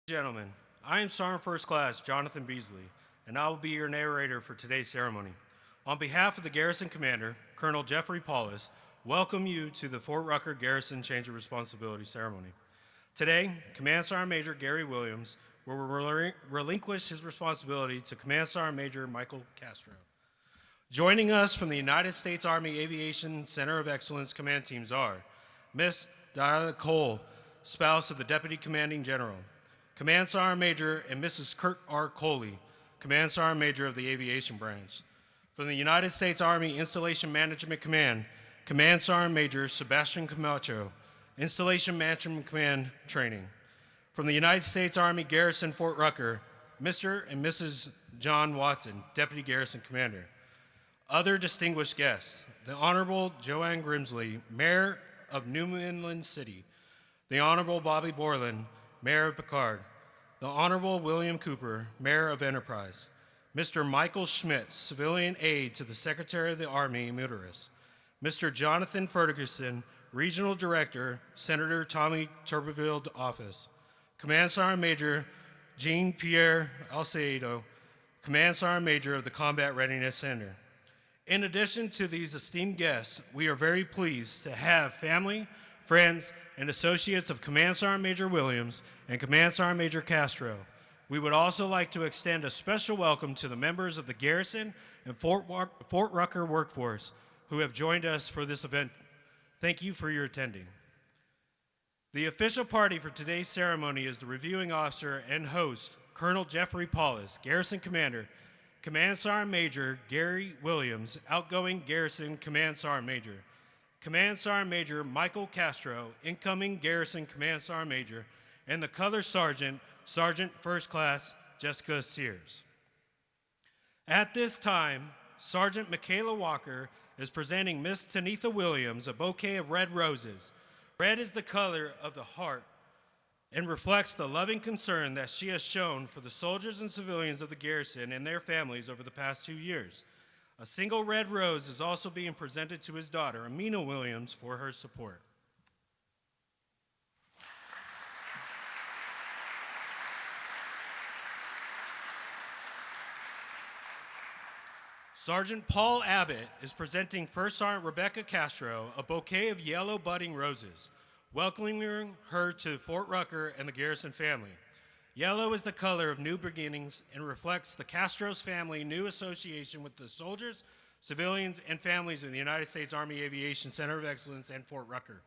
Gentlemen, I am Sergeant First Class Jonathan Beasley, and I will be your narrator for today's ceremony. On behalf of the Garrison Commander, Colonel Jeffrey Paulus, welcome you to the Fort Rucker Garrison Change of Responsibility ceremony. Today, Command Sergeant Major Gary Williams will relinquish his responsibility to Command Sergeant Major Michael Castro. Joining us from the United States Army Aviation Center of Excellence command teams are Miss Diana Cole, spouse of the Deputy Commanding General, Command Sergeant Major and Mrs. Kurt R. Coley, Command Sergeant Major of the Aviation Branch. From the United States Army Installation Management Command, Command Sergeant Major Sebastian Camacho, Installation Management Command Training. From the United States Army Garrison Fort Rucker, Mr. and Mrs. John Watson, Deputy Garrison Commander. Other distinguished guests, the Honorable Joanne Grimsley, Mayor of New Inland City, the Honorable Bobby Borland, Mayor of Picard, the Honorable William Cooper, Mayor of Enterprise, Mr. Michael Schmitz, Civilian Aide to the Secretary of the Army Emeritus, Mr. Jonathan Ferguson, Regional Director, Senator Tommy Tuberville Office, Command Sergeant Major Jean-Pierre Alcedo, Command Sergeant Major of the Combat Readiness Center. In addition to these esteemed guests, we are very pleased to have family, friends, and associates of Command Sergeant Major Williams and Command Sergeant Major Castro. We would also like to extend a special welcome to the members of the Garrison and Fort Rucker workforce who have joined us for this event. Thank you for your attending. The official party for today's ceremony is the reviewing officer and host, Colonel Jeffrey Paulus, Garrison Commander, Command Sergeant Major Gary Williams, outgoing Garrison Command Sergeant Major, Command Sergeant Major Michael Castro, incoming Garrison Command Sergeant Major, and the Color Sergeant, Sergeant First Class Jessica Sears. At this time, Sergeant Michaela Walker is presenting Miss Tanitha Williams a bouquet of red roses. Red is the color of the heart and reflects the loving concern that she has shown for the soldiers and civilians of the garrison and their families over the past 2 years. A single red rose is also being presented to his daughter, Amina Williams, for her support. Sergeant Paul Abbott is presenting First Sergeant Rebecca Castro a bouquet of yellow budding roses, welcoming her to Fort Rucker and the Garrison family. Yellow is the color of new beginnings and reflects the Castro's family new association with the soldiers, civilians, and families of the United States Army Aviation Center of Excellence and Fort Rucker.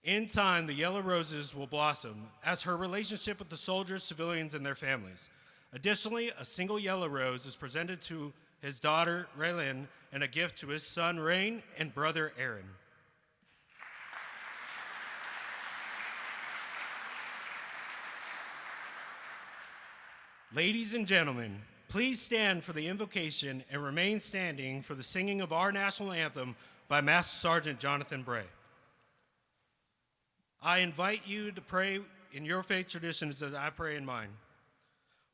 In time, the yellow roses will blossom as her relationship with the soldiers, civilians, and their families. Additionally, a single yellow rose is presented to his daughter, Raylyn, and a gift to his son, Rain, and brother, Aaron. Ladies and gentlemen, please stand for the invocation and remain standing for the singing of our national anthem by Master Sergeant Jonathan Bray. I invite you to pray in your faith traditions as I pray in mine.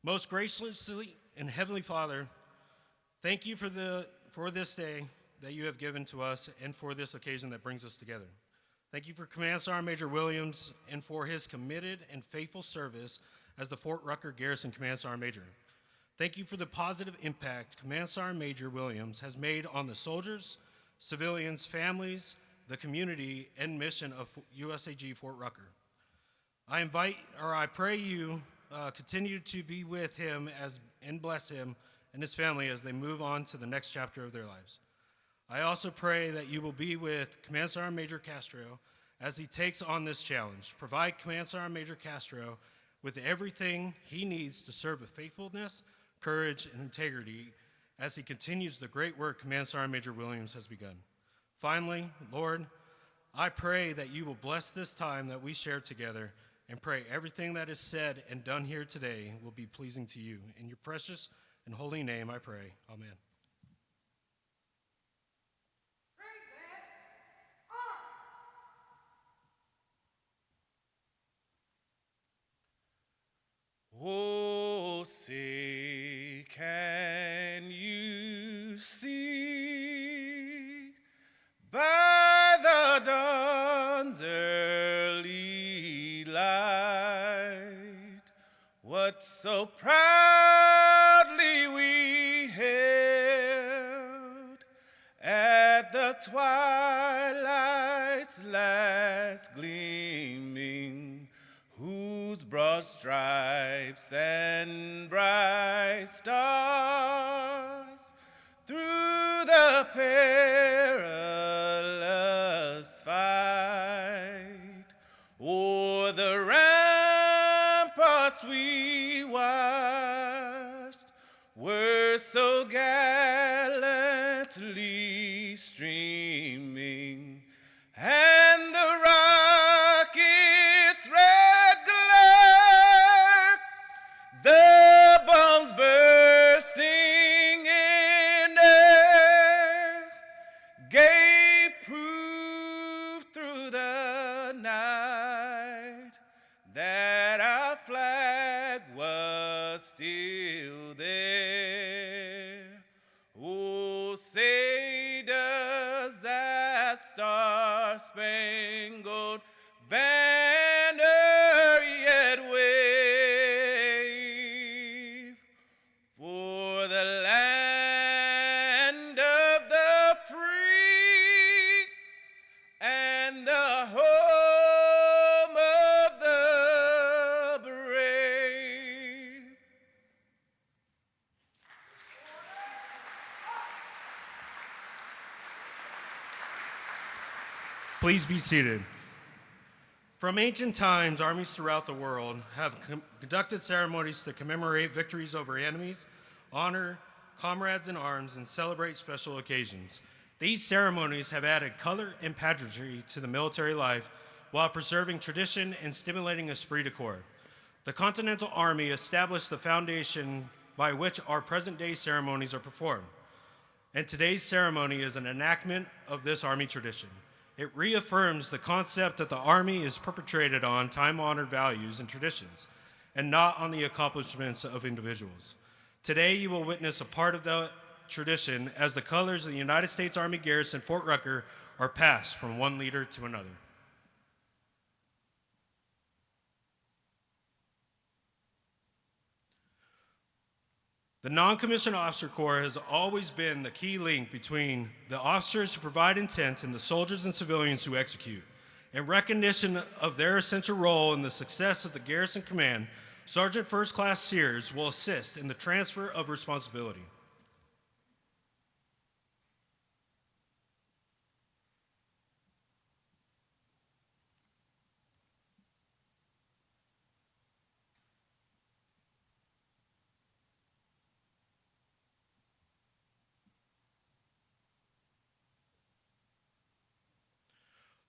Most graciously and Heavenly Father, thank you for this day that you have given to us and for this occasion that brings us together. Thank you for Command Sergeant Major Williams and for his committed and faithful service as the Fort Rucker Garrison Command Sergeant Major. Thank you for the positive impact Command Sergeant Major Williams has made on the soldiers, civilians, families, the community, and mission of USAG Fort Rucker. I pray you continue to be with him and bless him and his family as they move on to the next chapter of their lives. I also pray that you will be with Command Sergeant Major Castro as he takes on this challenge. Provide Command Sergeant Major Castro with everything he needs to serve with faithfulness, courage, and integrity as he continues the great work Command Sergeant Major Williams has begun. Finally, Lord, I pray that you will bless this time that we share together and pray everything that is said and done here today will be pleasing to you. In your precious and holy name I pray. Amen. Oh, say, can you see by the dawn's early light so proudly we hailed at the twilight's last gleaming, whose broad stripes and bright stars through the perilous fight o'er the ramparts we watched were so gallantly streaming, and the rocket's red glare, the bombs bursting in air, gave proof through the night that our flag was still there. Oh, say does that star-spangled banner yet wave for the land of the free and the home of the brave? Please be seated. From ancient times, armies throughout the world have conducted ceremonies to commemorate victories over enemies, honor comrades in arms, and celebrate special occasions. These ceremonies have added color and pageantry to the military life while preserving tradition and stimulating esprit de corps. The Continental Army established the foundation by which our present-day ceremonies are performed, and today's ceremony is an enactment of this Army tradition. It reaffirms the concept that the Army is perpetrated on time-honored values and traditions, and not on the accomplishments of individuals. Today, you will witness a part of the tradition as the colors of the United States Army Garrison Fort Rucker are passed from one leader to another. The Non-Commissioned Officer Corps has always been the key link between the officers who provide intent and the soldiers and civilians who execute. In recognition of their essential role in the success of the Garrison Command, Sergeant First Class Sears will assist in the transfer of responsibility.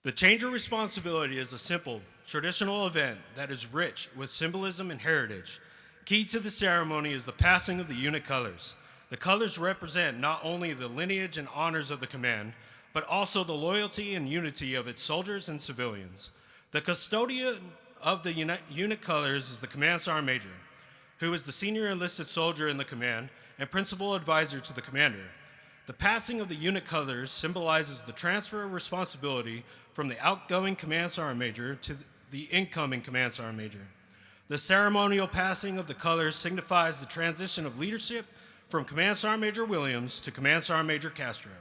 The change of responsibility is a simple, traditional event that is rich with symbolism and heritage. Key to the ceremony is the passing of the unit colors. The colors represent not only the lineage and honors of the command, but also the loyalty and unity of its soldiers and civilians. The custodian of the unit colors is the Command Sergeant Major, who is the senior enlisted soldier in the command and principal advisor to the commander. The passing of the unit colors symbolizes the transfer of responsibility from the outgoing Command Sergeant Major to the incoming Command Sergeant Major. The ceremonial passing of the colors signifies the transition of leadership from Command Sergeant Major Williams to Command Sergeant Major Castro.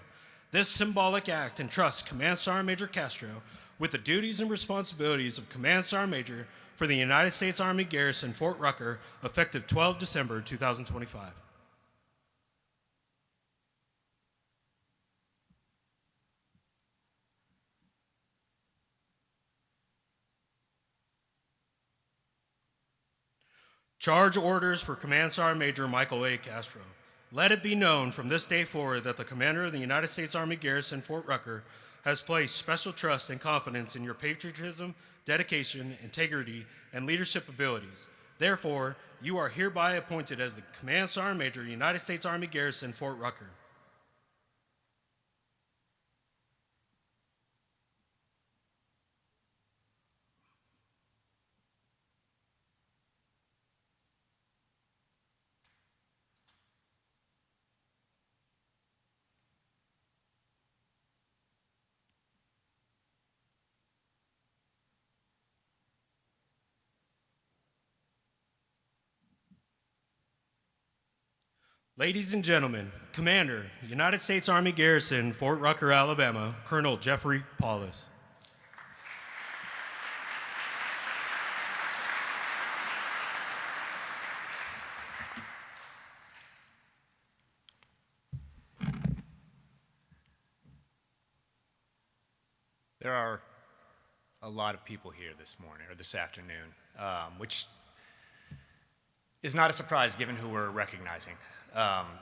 This symbolic act entrusts Command Sergeant Major Castro with the duties and responsibilities of Command Sergeant Major for the United States Army Garrison Fort Rucker, effective 12 December 2025. Charge orders for Command Sergeant Major Michael A. Castro. Let it be known from this day forward that the Commander of the United States Army Garrison Fort Rucker has placed special trust and confidence in your patriotism, dedication, integrity, and leadership abilities. Therefore, you are hereby appointed as the Command Sergeant Major, United States Army Garrison Fort Rucker. Ladies and gentlemen, Commander, United States Army Garrison, Fort Rucker, Alabama, Colonel Jeffrey Paulus. There are a lot of people here this morning, or this afternoon, which is not a surprise given who we're recognizing.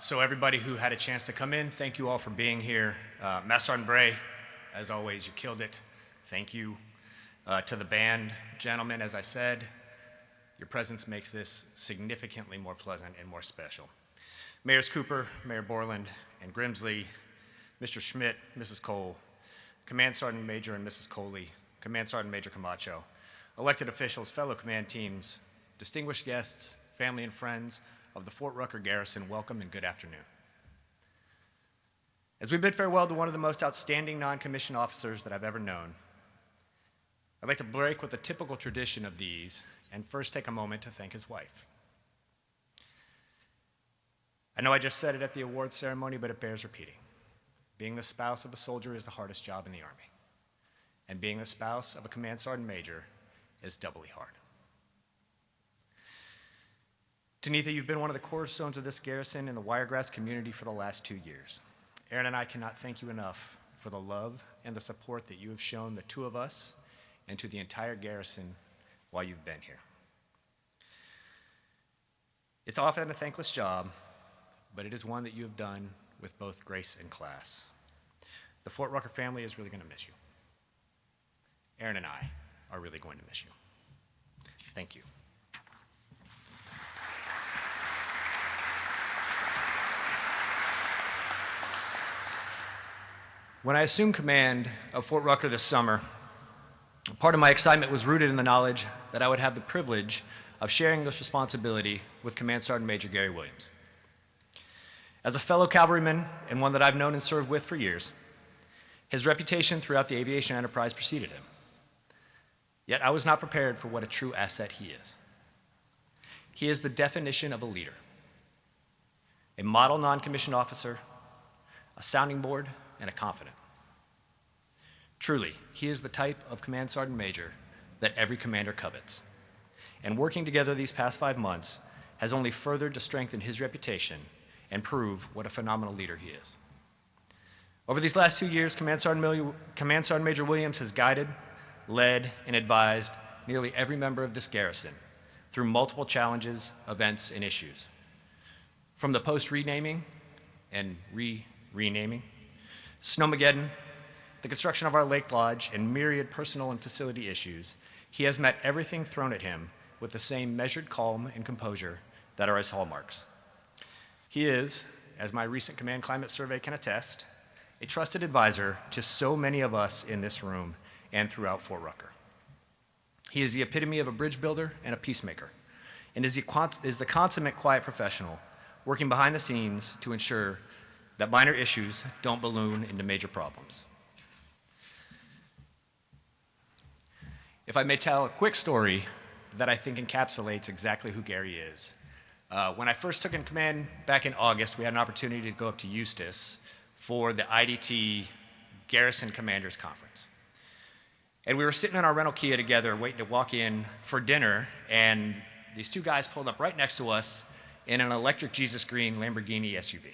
So everybody who had a chance to come in, thank you all for being here. Master Sergeant Bray, as always, you killed it. Thank you. To the band, gentlemen, as I said, your presence makes this significantly more pleasant and more special. Mayors Cooper, Mayor Borland, and Grimsley, Mr. Schmidt, Mrs. Cole, Command Sergeant Major and Mrs. Coley, Command Sergeant Major Camacho, elected officials, fellow command teams, distinguished guests, family and friends of the Fort Rucker Garrison, welcome and good afternoon. As we bid farewell to one of the most outstanding non-commissioned officers that I've ever known, I'd like to break with the typical tradition of these and first take a moment to thank his wife. I know I just said it at the awards ceremony, but it bears repeating. Being the spouse of a soldier is the hardest job in the Army, and being the spouse of a command sergeant major is doubly hard. Tanitha, you've been one of the cornerstones of this garrison in the Wiregrass community for the last 2 years. Aaron and I cannot thank you enough for the love and the support that you have shown the two of us and to the entire garrison while you've been here. It's often a thankless job, but it is one that you have done with both grace and class. The Fort Rucker family is really going to miss you. Aaron and I are really going to miss you. Thank you. When I assumed command of Fort Rucker this summer, part of my excitement was rooted in the knowledge that I would have the privilege of sharing this responsibility with Command Sergeant Major Gary Williams. As a fellow cavalryman and one that I've known and served with for years, his reputation throughout the aviation enterprise preceded him. Yet I was not prepared for what a true asset he is. He is the definition of a leader, a model non-commissioned officer, a sounding board, and a confidant. Truly, he is the type of command sergeant major that every commander covets. And working together these past 5 months has only furthered to strengthen his reputation and prove what a phenomenal leader he is. Over these last 2 years, Command Sergeant Major Williams has guided, led, and advised nearly every member of this garrison through multiple challenges, events, and issues. From the post-renaming and renaming, Snowmageddon, the construction of our Lake Lodge, and myriad personal and facility issues, he has met everything thrown at him with the same measured calm and composure that are his hallmarks. He is, as my recent command climate survey can attest, a trusted advisor to so many of us in this room and throughout Fort Rucker. He is the epitome of a bridge builder and a peacemaker, and is the consummate quiet professional working behind the scenes to ensure that minor issues don't balloon into major problems. If I may tell a quick story that I think encapsulates exactly who Gary is. When I first took in command back in August, we had an opportunity to go up to Eustis for the IDT Garrison Commanders Conference. And we were sitting in our rental Kia together waiting to walk in for dinner, and these two guys pulled up right next to us in an electric Jesus Green Lamborghini SUV.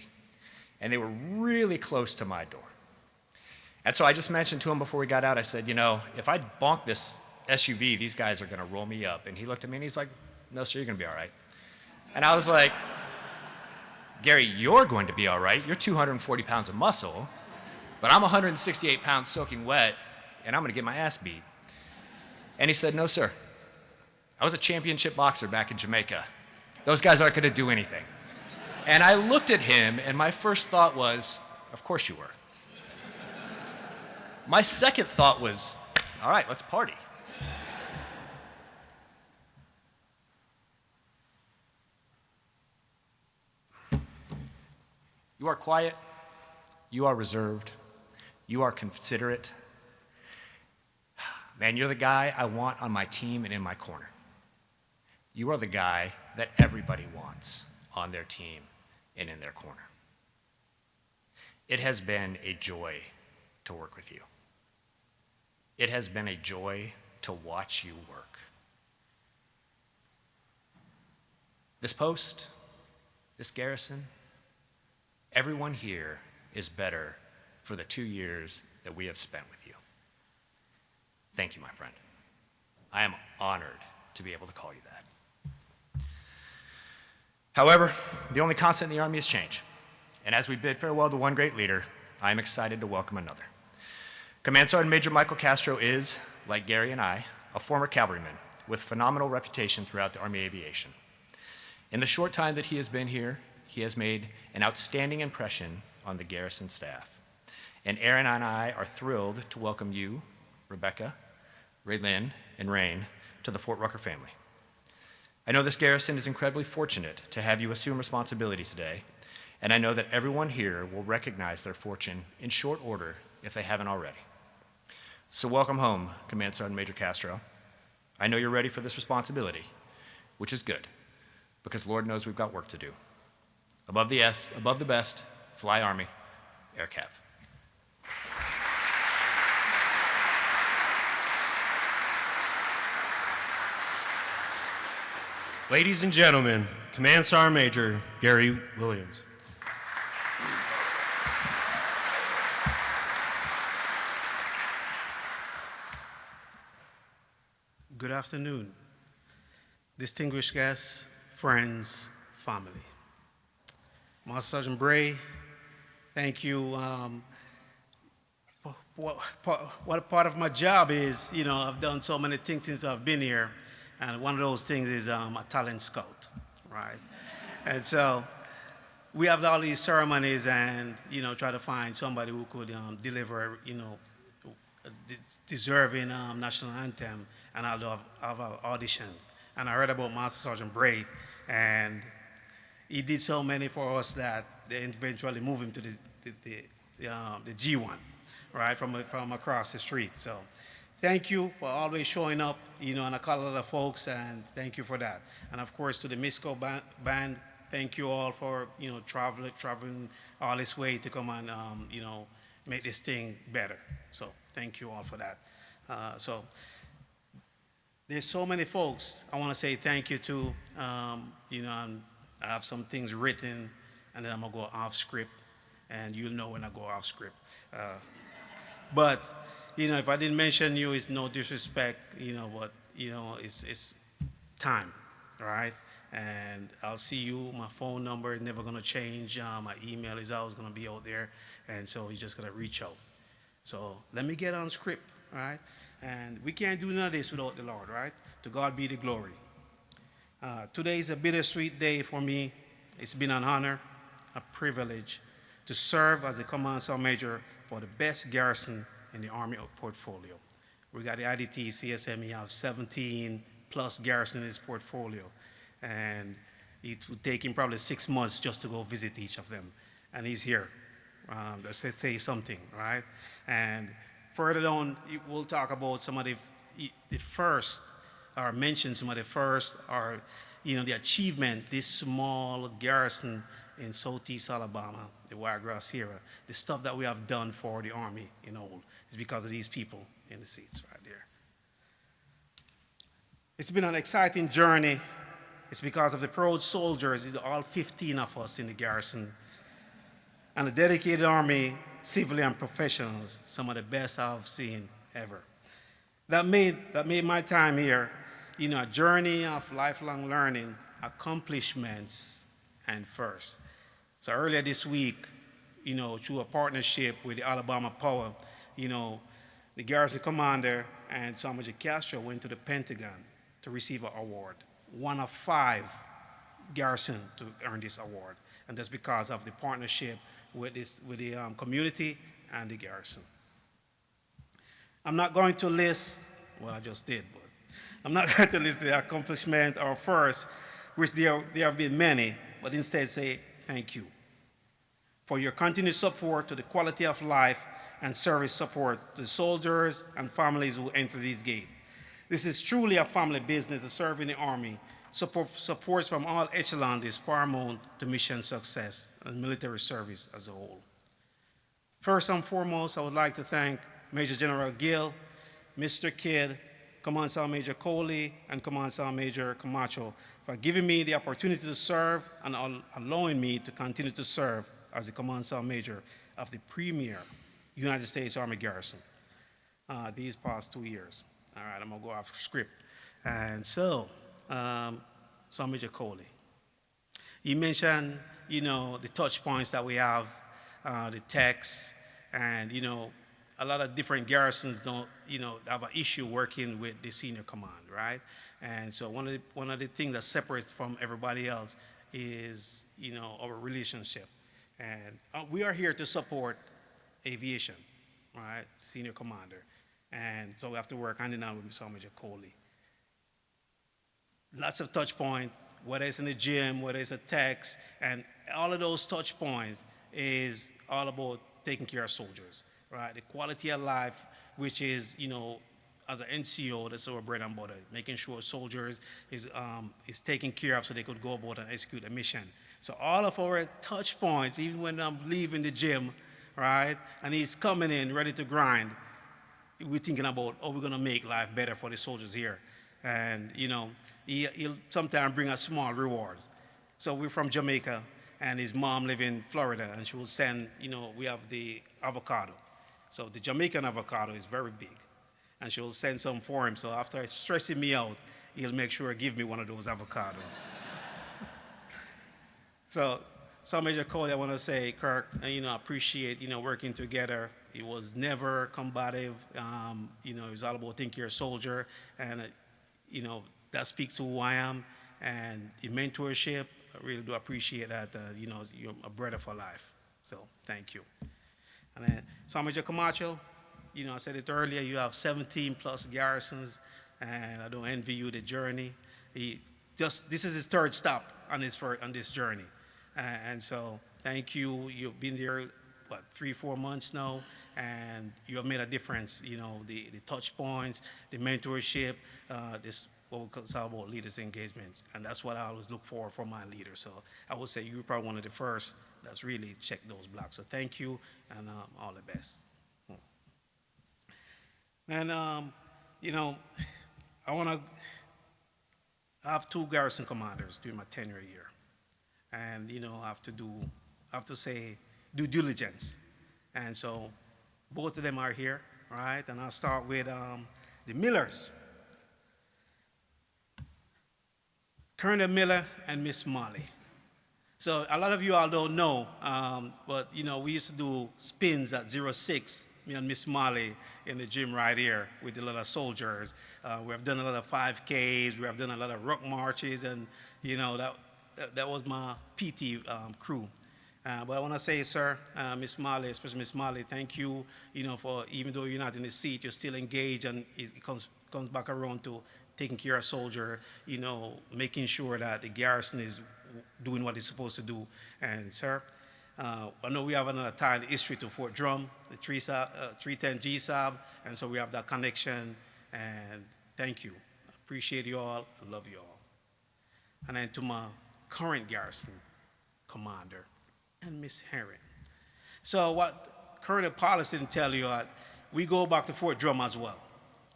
And they were really close to my door. And so I just mentioned to him before we got out, I said, you know, if I bonk this SUV, these guys are gonna roll me up. And he looked at me and he's like, no, sir, you're gonna be all right. And I was like, Gary, you're going to be all right. You're 240 pounds of muscle, but I'm 168 pounds soaking wet, and I'm gonna get my ass beat. And he said, no, sir. I was a championship boxer back in Jamaica. Those guys aren't gonna do anything. And I looked at him, and my first thought was, of course you were. My second thought was, all right, let's party. You are quiet, you are reserved, you are considerate. Man, you're the guy I want on my team and in my corner. You are the guy that everybody wants on their team and in their corner. It has been a joy to work with you. It has been a joy to watch you work. This post, this garrison, everyone here is better for the 2 years that we have spent with you. Thank you, my friend. I am honored to be able to call you that. However, the only constant in the Army is change. And as we bid farewell to one great leader, I am excited to welcome another. Command Sergeant Major Michael Castro is, like Gary and I, a former cavalryman with phenomenal reputation throughout the Army Aviation. In the short time that he has been here, he has made an outstanding impression on the Garrison staff. And Aaron and I are thrilled to welcome you, Rebecca, Raylyn, and Rain to the Fort Rucker family. I know this garrison is incredibly fortunate to have you assume responsibility today, and I know that everyone here will recognize their fortune in short order if they haven't already. So welcome home, Command Sergeant Major Castro. I know you're ready for this responsibility, which is good, because Lord knows we've got work to do. Above the best, fly Army, Air Cav. Ladies and gentlemen, Command Sergeant Major Gary Williams. Good afternoon, distinguished guests, friends, family. Master Sergeant Bray, thank you. What part of my job is, I've done so many things since I've been here, and one of those things is a talent scout, right? And so we have all these ceremonies and, try to find somebody who could deliver, a deserving national anthem, and I'll have auditions. And I heard about Master Sergeant Bray, and he did so many for us that they eventually moved him to the G1, right, from across the street. So thank you for always showing up, and I call a lot of folks, and thank you for that. And of course, to the MISCO band, thank you all for, traveling all this way to come and, make this thing better. So thank you all for that. So there's so many folks I want to say thank you to. I have some things written, and then I'm going to go off script, and you'll know when I go off script. But, if I didn't mention you, it's no disrespect, but, it's time, right? And I'll see you. My phone number is never going to change. My email is always going to be out there, and so you're just going to reach out. So let me get on script, right? And we can't do none of this without the Lord, right? To God be the glory. Today is a bittersweet day for me. It's been an honor, a privilege to serve as the Command Sergeant Major for the best garrison in the Army portfolio. We got the IDT, CSM, he have 17 plus garrison in his portfolio. And it would take him probably 6 months just to go visit each of them. And he's here. Let's say something, right? And further down, we'll talk about some of the first, or mention some of the first, or, the achievement, this small garrison in Southeast Alabama, the Wiregrass Sierra, the stuff that we have done for the Army, is because of these people in the seats right there. It's been an exciting journey. It's because of the proud soldiers, all 15 of us in the garrison, and the dedicated Army, civilian professionals, some of the best I've seen ever. That made my time here, a journey of lifelong learning, accomplishments, and first. So earlier this week, through a partnership with the Alabama Power, the garrison commander and Sergeant Major Castro went to the Pentagon to receive an award. One of 5 garrison to earn this award, and that's because of the partnership with the community and the garrison. I'm not going to list, well, I just did, but I'm not going to list the accomplishment or first, which there have been many, but instead say thank you for your continued support to the quality of life and service support to the soldiers and families who enter these gates. This is truly a family business to serve in the Army, Support from all echelons is paramount to mission success and military service as a whole. First and foremost, I would like to thank Major General Gill, Mr. Kidd, Command Sergeant Major Coley, and Command Sergeant Major Camacho for giving me the opportunity to serve and allowing me to continue to serve as the Command Sergeant Major of the premier United States Army Garrison these past 2 years. All right, I'm gonna go off script. And so, Sergeant Major Coley, you mentioned, the touch points that we have, the techs, and, a lot of different garrisons don't, have an issue working with the senior command, right? And so one of the things that separates from everybody else is, our relationship. And we are here to support aviation, right? Senior commander. And so we have to work hand in hand with Sergeant Major Coley. Lots of touch points, whether it's in the gym, whether it's a text, and all of those touch points is all about taking care of soldiers, right? The quality of life, which is, as an NCO, that's our bread and butter, making sure soldiers is taken care of so they could go about and execute a mission. So all of our touch points, even when I'm leaving the gym, right, and he's coming in ready to grind, we're thinking about, we're gonna make life better for the soldiers here. And, he'll sometimes bring us small rewards. So we're from Jamaica, and his mom lives in Florida, and she will send, we have the avocado. So the Jamaican avocado is very big, and she will send some for him. So after stressing me out, he'll make sure to give me one of those avocados. So Major Cody, I want to say, Kirk, I appreciate, working together. It was never combative. It was all about thinking you're a soldier, and, that speaks to who I am, and the mentorship. I really do appreciate that. You're a brother for life. So thank you. And then Sergeant Major Camacho, I said it earlier. You have 17 plus garrisons, and I don't envy you the journey. This is his third stop on this journey. And so thank you. You've been there, 3-4 months now, and you have made a difference. The touch points, the mentorship, this what we call about leaders engagement, and that's what I always look for from my leader. So I would say you're probably one of the first that's really checked those blocks. So thank you, and all the best. And I have 2 garrison commanders during my tenure here. And, I have to say due diligence. And so both of them are here, right? And I'll start with the Millers. Colonel Miller and Miss Molly. So a lot of you all don't know, but, we used to do spins at 06, me and Miss Molly in the gym right here with a lot of soldiers. We have done a lot of 5Ks, we have done a lot of ruck marches, and, that was my PT crew. But I want to say, sir, Miss Molly, especially Miss Molly, thank you, for even though you're not in the seat, you're still engaged, and it comes back around to taking care of soldier, making sure that the garrison is doing what it's supposed to do. And sir, I know we have another tie in the history to Fort Drum, the 310 GSAB, and so we have that connection, and thank you. I appreciate you all, I love you all. And then to my current garrison commander, and Miss Herring. So what Colonel Paulus didn't tell you, we go back to Fort Drum as well,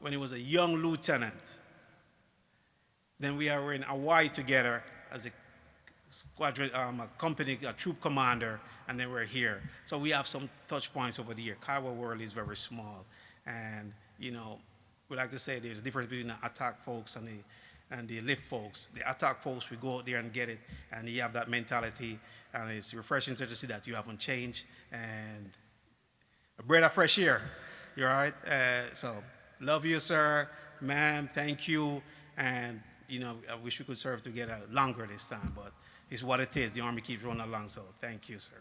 when he was a young lieutenant. Then we are in Hawaii together as a squadron, a company, a troop commander, and then we're here. So we have some touch points over the year. Kiowa world is very small, and we like to say there's a difference between the attack folks and the lift folks. The attack folks, we go out there and get it, and you have that mentality, and it's refreshing to see that you haven't changed, and a breath of fresh air. You all right? So love you, sir, ma'am. Thank you, and I wish we could serve together longer this time, but it's what it is. The Army keeps running along, so thank you, sir.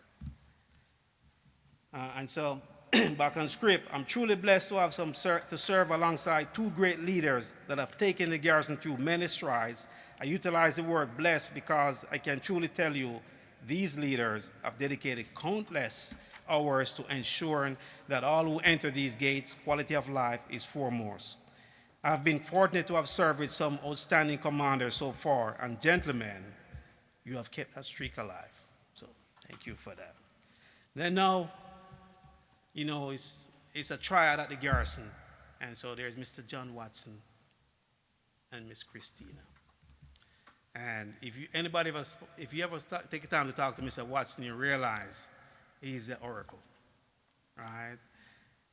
And so, back on script, I'm truly blessed to have to serve alongside 2 great leaders that have taken the garrison through many strides. I utilize the word blessed because I can truly tell you these leaders have dedicated countless hours to ensuring that all who enter these gates, quality of life is foremost. I've been fortunate to have served with some outstanding commanders so far, and gentlemen, you have kept that streak alive. So thank you for that. Then now, it's a triad at the Garrison, and so there's Mr. John Watson and Miss Christina. And if you ever take the time to talk to Mr. Watson, you realize he's the oracle, right?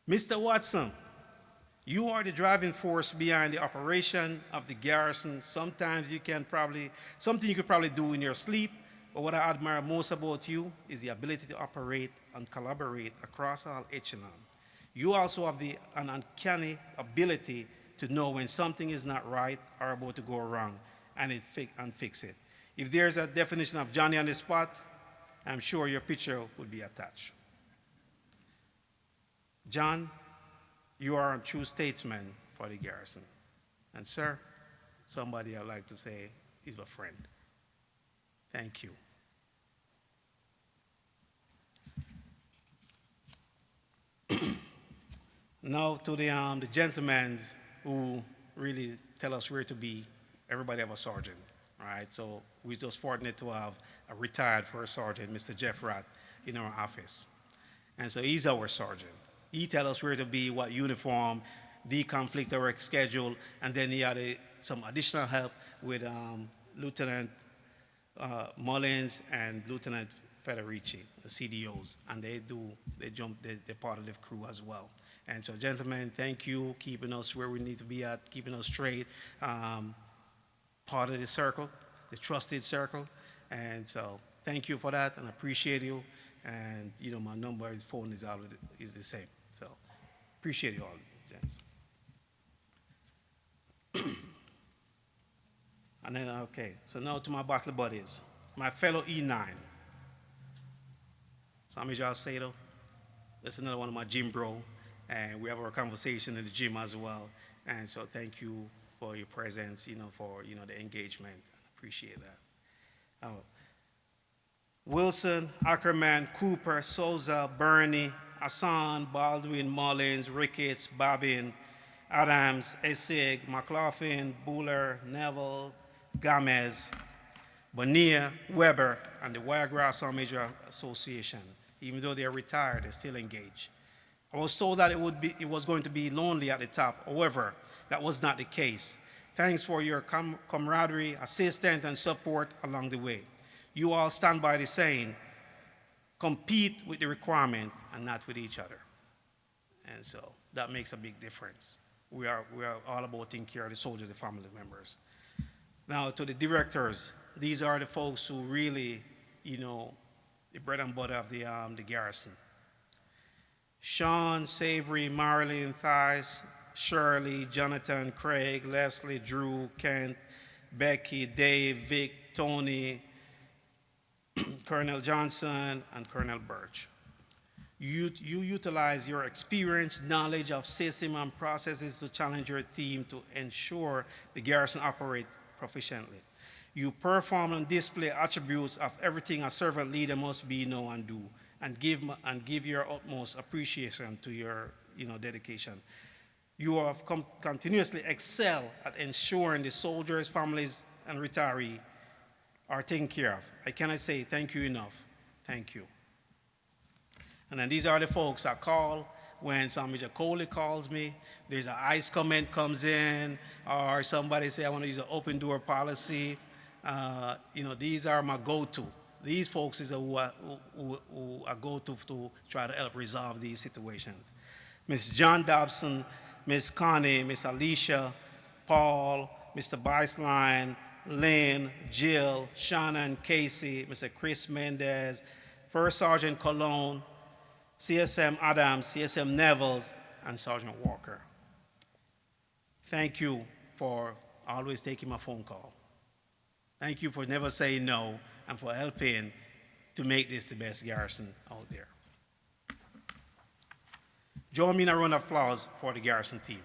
Mr. Watson, you are the driving force behind the operation of the Garrison. Sometimes something you could probably do in your sleep, but what I admire most about you is the ability to operate and collaborate across all echelons. You also have an uncanny ability to know when something is not right or about to go wrong and fix it. If there's a definition of Johnny on the spot, I'm sure your picture would be attached. John, you are a true statesman for the Garrison. And sir, somebody I'd like to say is a friend. Thank you. Now to the gentlemen who really tell us where to be. Everybody have a sergeant, right? So we're just fortunate to have a retired first sergeant, Mr. Jeff Ratt, in our office. And so he's our sergeant. He tell us where to be, what uniform, deconflict our schedule, and then he had some additional help with Lieutenant Mullins and Lieutenant Federici, the CDOs, and they're part of the crew as well. And so, gentlemen, thank you, keeping us where we need to be at, keeping us straight, part of the circle, the trusted circle. And so, thank you for that, and I appreciate you. And my number, his phone is the same. So, appreciate you all, gents. And then, okay, so now to my battle buddies, my fellow E9. Some of y'all say though, that's another one of my gym bro, and we have our conversation in the gym as well. And so thank you for your presence, for the engagement. I appreciate that. Wilson, Ackerman, Cooper, Souza, Bernie, Hassan, Baldwin, Mullins, Ricketts, Bobbin, Adams, Essig, McLaughlin, Buller, Neville, Gomez, Bonilla, Weber, and the Wiregrass All Major Association. Even though they're retired, they're still engaged. I was told that it was going to be lonely at the top. However, that was not the case. Thanks for your camaraderie, assistance, and support along the way. You all stand by the saying, compete with the requirement and not with each other. And so that makes a big difference. We are all about taking care of the soldiers, the family members. Now to the directors, these are the folks who really, the bread and butter of the Garrison. Sean, Savory, Marilyn, Thies, Shirley, Jonathan, Craig, Leslie, Drew, Kent, Becky, Dave, Vic, Tony, Colonel Johnson, and Colonel Birch. You utilize your experience, knowledge of system and processes to challenge your team to ensure the Garrison operate proficiently. You perform and display attributes of everything a servant leader must be, know, and do, and give your utmost appreciation to your dedication. You have continuously excel at ensuring the soldiers, families, and retirees are taken care of. I cannot say thank you enough. Thank you. And then these are the folks I call when Major Coley calls me. There's an ICE comment comes in, or somebody say I want to use an open door policy. These are my go-to. These folks is who I go-to to try to help resolve these situations. Miss John Dobson, Miss Connie, Miss Alicia, Paul, Mr. Beisline, Lynn, Jill, Shannon, Casey, Mr. Chris Mendez, First Sergeant Cologne, CSM Adams, CSM Nevels, and Sergeant Walker. Thank you for always taking my phone call. Thank you for never saying no and for helping to make this the best Garrison out there. Join me in a round of applause for the Garrison team.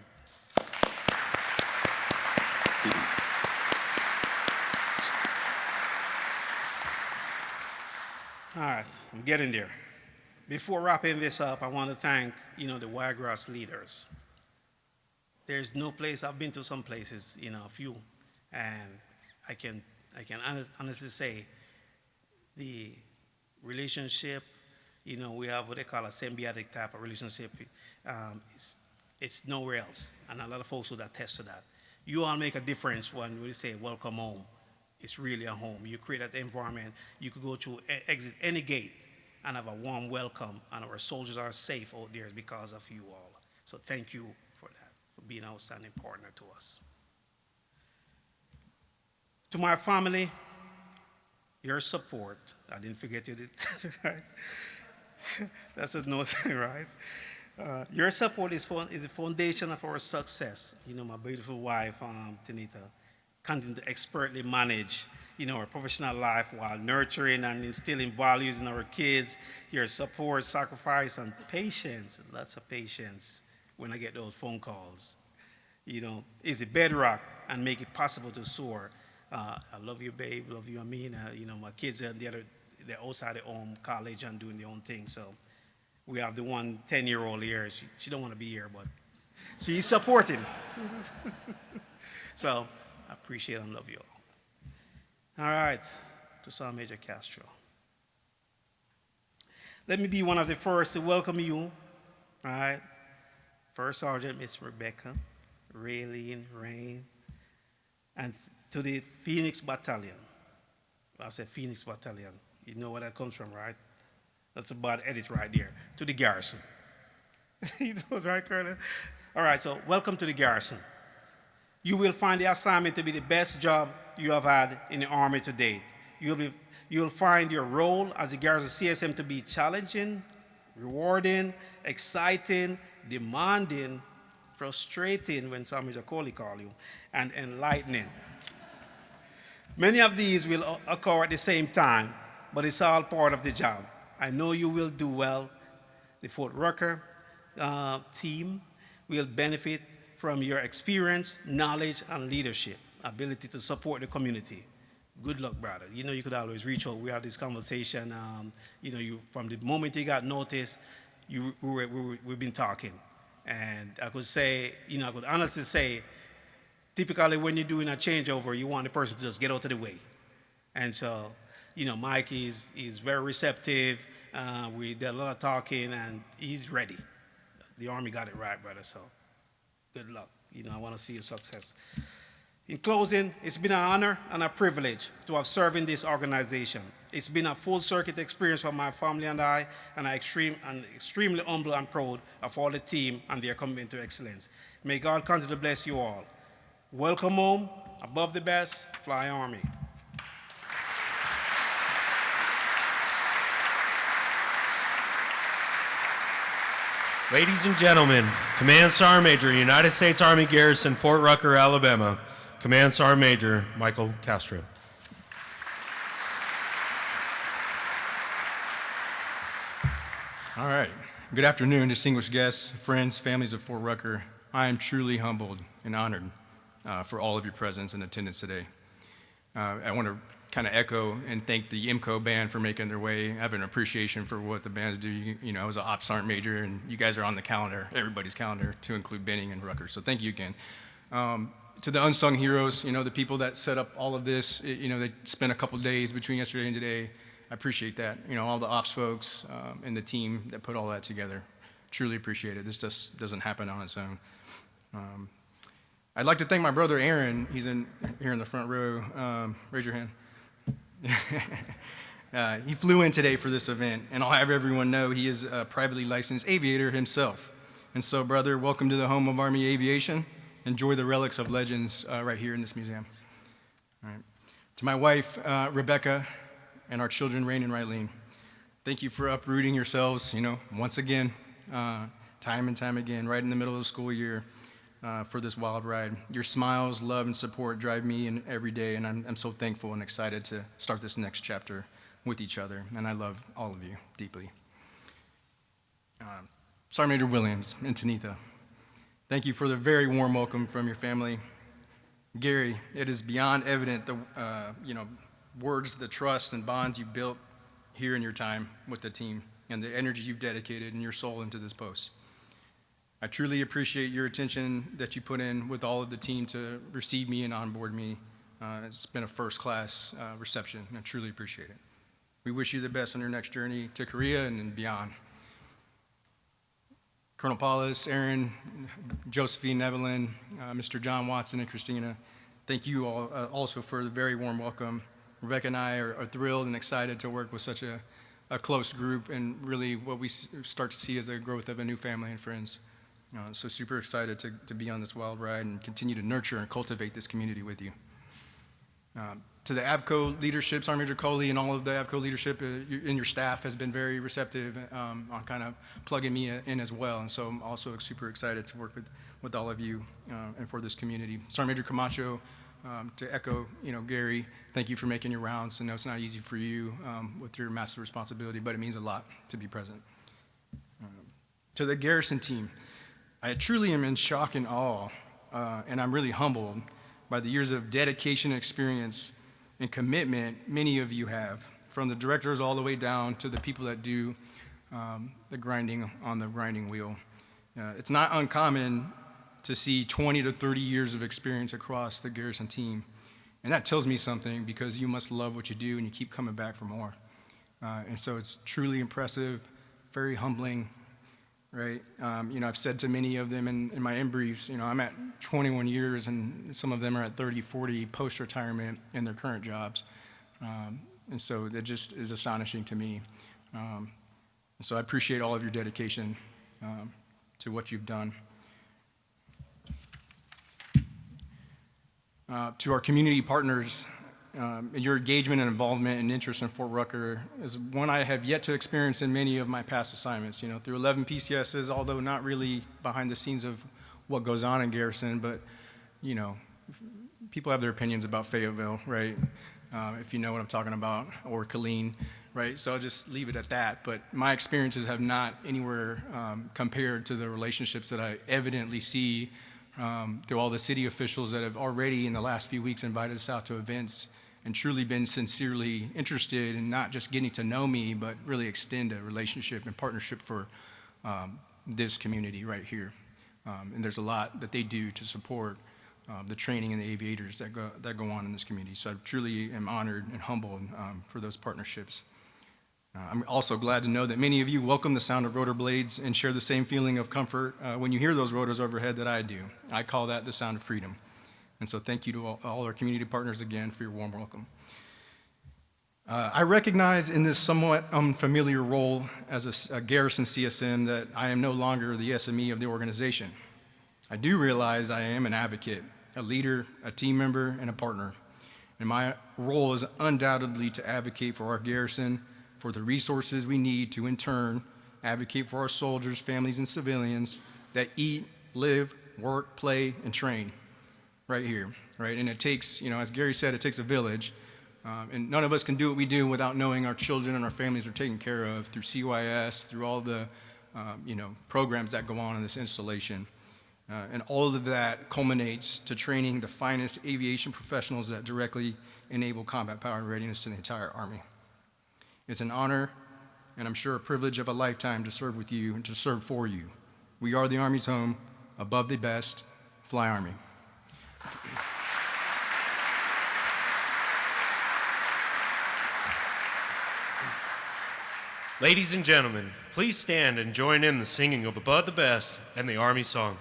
All right, I'm getting there. Before wrapping this up, I want to thank, the Wiregrass leaders. there's no place, I've been to some places, a few, and I can honestly say the relationship, we have what they call a symbiotic type of relationship. It's nowhere else, and a lot of folks would attest to that. You all make a difference when we say welcome home. It's really a home. You create that environment. You could go to exit any gate and have a warm welcome, and our soldiers are safe out there because of you all. So thank you for that, for being an outstanding partner to us. To my family, your support, I didn't forget you, right? That's a no thing, right? Your support is the foundation of our success. My beautiful wife, Tanita, continue to expertly manage, our professional life while nurturing and instilling values in our kids. Your support, sacrifice, and patience, lots of patience when I get those phone calls, is a bedrock and make it possible to soar. I love you, babe. Love you, Amina. My kids are they're outside their home, college, and doing their own thing. So we have the one 10-year-old here. She don't want to be here, but she's supporting. So I appreciate and love you all. All right, to Sergeant Major Castro. Let me be one of the first to welcome you. All right, First Sergeant Miss Rebecca, Raylene, Rain, and to the Phoenix Battalion. I said Phoenix Battalion. You know where that comes from, right? That's a bad edit right there. To the Garrison. You know, right, Colonel? All right, so welcome to the Garrison. You will find the assignment to be the best job you have had in the Army to date. You'll find your role as the Garrison CSM to be challenging, rewarding, exciting, demanding, frustrating when Sergeant Major Coley calls you, and enlightening. Many of these will occur at the same time, but it's all part of the job. I know you will do well. The Fort Rucker team will benefit from your experience, knowledge, and leadership, ability to support the community. Good luck, brother. You could always reach out. We have this conversation. From the moment you got noticed, we've been talking. And I could say, I could honestly say, typically when you're doing a changeover, you want the person to just get out of the way. And so, Mike is very receptive. We did a lot of talking, and he's ready. The Army got it right, brother, so good luck. I want to see your success. In closing, it's been an honor and a privilege to have served in this organization. It's been a full-circuit experience for my family and I, and I'm extremely humble and proud of all the team and their commitment to excellence. May God continue to bless you all. Welcome home, above the best, fly Army. Ladies and gentlemen, Command Sergeant Major, United States Army Garrison, Fort Rucker, Alabama. Command Sergeant Major Michael Castro. All right. Good afternoon, distinguished guests, friends, families of Fort Rucker. I am truly humbled and honored for all of your presence and attendance today. I want to kind of echo and thank the IMCO band for making their way. I have an appreciation for what the bands do. I was an ops sergeant major, and you guys are on the calendar, everybody's calendar, to include Benning and Rucker. So thank you again. To the unsung heroes, the people that set up all of this, they spent a couple days between yesterday and today. I appreciate that. All the ops folks and the team that put all that together. Truly appreciate it. This just doesn't happen on its own. I'd like to thank my brother Aaron. He's here in the front row. Raise your hand. He flew in today for this event, and I'll have everyone know he is a privately licensed aviator himself. And so, brother, welcome to the home of Army Aviation. Enjoy the relics of legends right here in this museum. All right. To my wife, Rebecca, and our children, Rain and Raylene, thank you for uprooting yourselves, once again, time and time again, right in the middle of the school year for this wild ride. Your smiles, love, and support drive me in every day, and I'm so thankful and excited to start this next chapter with each other, and I love all of you deeply. Sergeant Major Williams and Tanita, thank you for the very warm welcome from your family. Gary, it is beyond evident the words, the trust and bonds you built here in your time with the team and the energy you've dedicated and your soul into this post. I truly appreciate your attention that you put in with all of the team to receive me and onboard me. It's been a first-class reception, and I truly appreciate it. We wish you the best on your next journey to Korea and beyond. Colonel Paulus, Aaron, Josephine, Evelyn, Mr. John Watson, and Christina, thank you all also for the very warm welcome. Rebecca and I are thrilled and excited to work with such a close group, and really what we start to see is a growth of a new family and friends. So super excited to be on this wild ride and continue to nurture and cultivate this community with you. To the AVCO leadership, Sergeant Major Coley and all of the AVCO leadership and your staff has been very receptive on kind of plugging me in as well. And so I'm also super excited to work with all of you and for this community. Sergeant Major Camacho, to echo, Gary, thank you for making your rounds. I know it's not easy for you with your massive responsibility, but it means a lot to be present. To the Garrison team, I truly am in shock and awe, and I'm really humbled by the years of dedication and experience and commitment many of you have, from the directors all the way down to the people that do the grinding on the grinding wheel. It's not uncommon to see 20 to 30 years of experience across the Garrison team, and that tells me something, because you must love what you do and you keep coming back for more. And so it's truly impressive, very humbling, right? I've said to many of them in my in-briefs, I'm at 21 years and some of them are at 30, 40 post-retirement in their current jobs. And so that just is astonishing to me. And so I appreciate all of your dedication to what you've done. To our community partners, your engagement and involvement and interest in Fort Rucker is one I have yet to experience in many of my past assignments. Through 11 PCSs, although not really behind the scenes of what goes on in Garrison, but people have their opinions about Fayetteville, right? If you know what I'm talking about, or Killeen, right? So I'll just leave it at that. But my experiences have not anywhere compared to the relationships that I evidently see through all the city officials that have already in the last few weeks invited us out to events and truly been sincerely interested in not just getting to know me, but really extend a relationship and partnership for this community right here. And there's a lot that they do to support the training and the aviators that go on in this community. So I truly am honored and humbled for those partnerships. I'm also glad to know that many of you welcome the sound of rotor blades and share the same feeling of comfort when you hear those rotors overhead that I do. I call that the sound of freedom. And so thank you to all our community partners again for your warm welcome. I recognize in this somewhat unfamiliar role as a Garrison CSM that I am no longer the SME of the organization. I do realize I am an advocate, a leader, a team member, and a partner. And my role is undoubtedly to advocate for our Garrison, for the resources we need to, in turn, advocate for our soldiers, families, and civilians that eat, live, work, play, and train right here, right? And it takes, as Gary said, it takes a village. And none of us can do what we do without knowing our children and our families are taken care of through CYS, through all the, programs that go on in this installation. And all of that culminates to training the finest aviation professionals that directly enable combat power and readiness to the entire Army. It's an honor, and I'm sure a privilege of a lifetime to serve with you and to serve for you. We are the Army's home, above the best, fly Army. Ladies and gentlemen, please stand and join in the singing of Above the Best and the Army Song.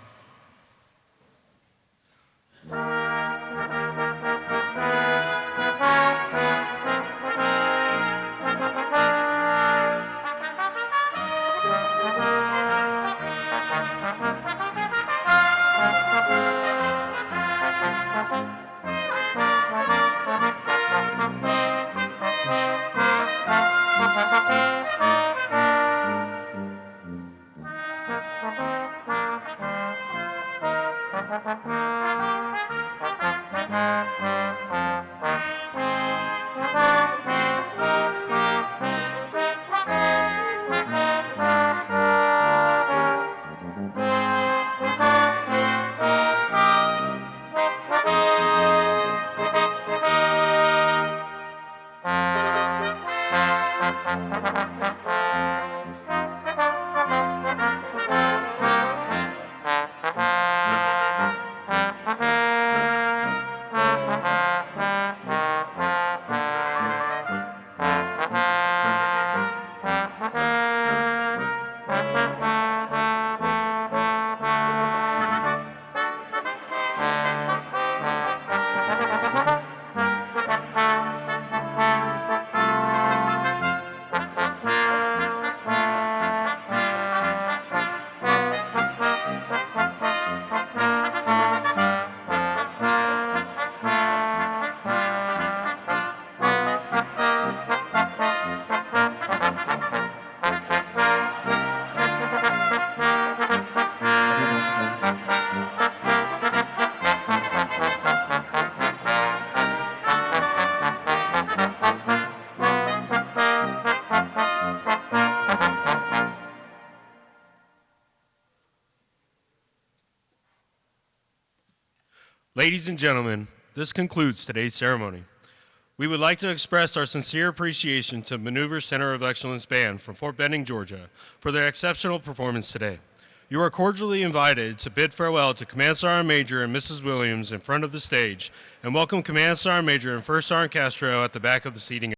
Ladies and gentlemen, this concludes today's ceremony. We would like to express our sincere appreciation to Maneuver Center of Excellence Band from Fort Benning, Georgia, for their exceptional performance today. You are cordially invited to bid farewell to Command Sergeant Major and Mrs. Williams in front of the stage, and welcome Command Sergeant Major and First Sergeant Castro at the back of the seating area.